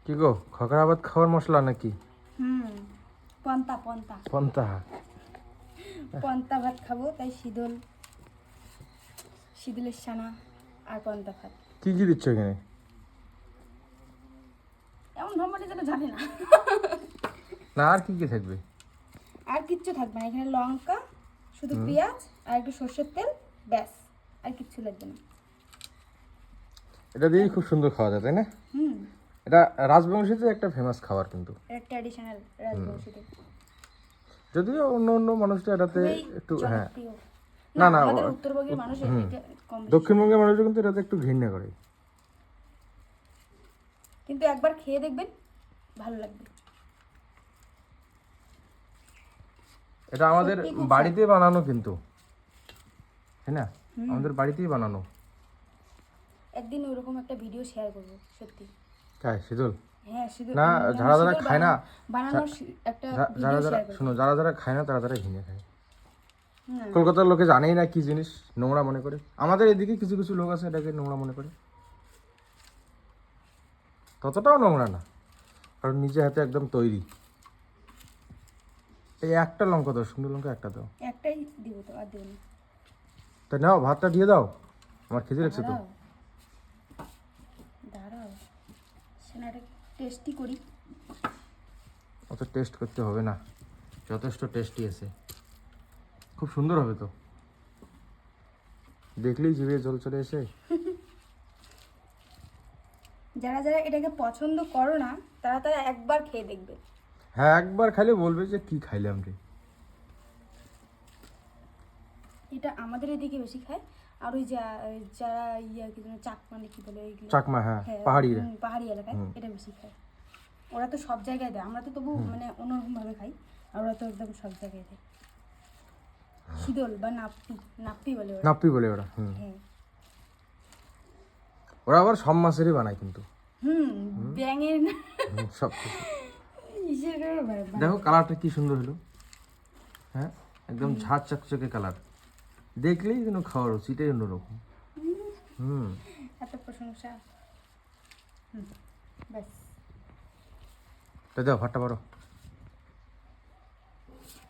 কি গো খকরা ভাত খাওয়ার মশলা নাকি? পন্তা পন্তা পন্তা পন্তা ভাত খাবো, তাই শীতলের সানা আর পন্তা ভাত। কি কি দিচ্ছ এখানে? এমন ধর্মটি যেটা জানে না। না আর কি কি থাকবে? আর কিচ্ছু থাকবে না, এখানে লঙ্কা, শুধু পেঁয়াজ আর একটু সর্ষের তেল, ব্যাস, আর কিচ্ছু লাগবে না। এটা দিয়েই খুব সুন্দর খাওয়া যায়, তাই না? হুম, এটা রাজবংশীতে একটা ফেমাস খাবার কিন্তু, এটা ট্র্যাডিশনাল রাজবংশীতে। যদিও অন্য অন্য মানুষটা এটাতে খুবই একটু হ্যাঁ জনপ্রিয়। না না আমাদের উত্তরবঙ্গের মানুষ এটা কম বেশি। দক্ষিণবঙ্গের মানুষও কিন্তু এটাতে একটু ঘৃণা করে। কিন্তু একবার খেয়ে দেখবেন, ভালো লাগবে। এটা আমাদের সত্যি খুব বাড়িতে বানানো কিন্তু, তাই না? আমাদের বাড়িতেই বানানো। একদিন ওইরকম একটা ভিডিও শেয়ার করবো, সত্যি। তাই শীতল হ্যাঁ, শুধু না, যারা যারা খায় না, বানানোর একটা যারা ভিডিও যারা শেয়ার করবো। শোনো, যারা যারা খায় না তারা তারা ঘৃণা খায়। কলকাতার লোকে জানেই না কি জিনিস, নোংরা মনে করে। আমাদের এদিকে কিছু কিছু লোক আছে এটাকে নোংরা মনে করে, ততটাও নোংরা না, কারণ নিজে হাতে একদম তৈরি। এই একটা লঙ্কা দাও, সুন্দর লঙ্কা একটা দাও। একটাই দিব তো, আর দেব না। তা নাও, ভাতটা দিয়ে দাও, আমার খেতে লাগছে তো। দাঁড়াও দাঁড়াও, সেনাটা টেস্টি করি। অত টেস্ট করতে হবে না, যথেষ্ট টেস্টি আছে, খুব সুন্দর হবে তো, দেখলেই জিভে জল চলে এসে। যারা যারা এটাকে পছন্দ করো না, তারা তারা একবার খেয়ে দেখবে। হ্যাঁ, একবার খাইলে বলবে যে কি খাইলাম রে। এটা আমাদের এদিকে বেশি খায়। আর ওই যারা কি যেন চাকমা কি বলে এইগুলো, চাকমা, হ্যাঁ, হ্যাঁ, পাহাড়ি। পাহাড়ি এলাকায় এটা বেশি খায়। ওরা তো সব জায়গায় দেয়, আমরা তো তবু মানে অন্যরকম ভাবে খাই, আর ওরা তো একদম সব জায়গায় দেয়। শীতল বা নাপ্পি, নাপ্পি বলে ওরা। নাপ্পি বলে ওরা। হ্যাঁ, ওরা আবার সব মাছেরই বানায় কিন্তু, ব্যাঙের সব কিছু। ইসের দেখো কালারটা কি সুন্দর হলো, হ্যাঁ, একদম ঝাঁঝ চকচকে কালার, দেখলেই যেন খাওয়ার রুচিটাই অন্যরকম। এত প্রশংসা। ব্যাস, তা দাও ভাতটা বাড়ো।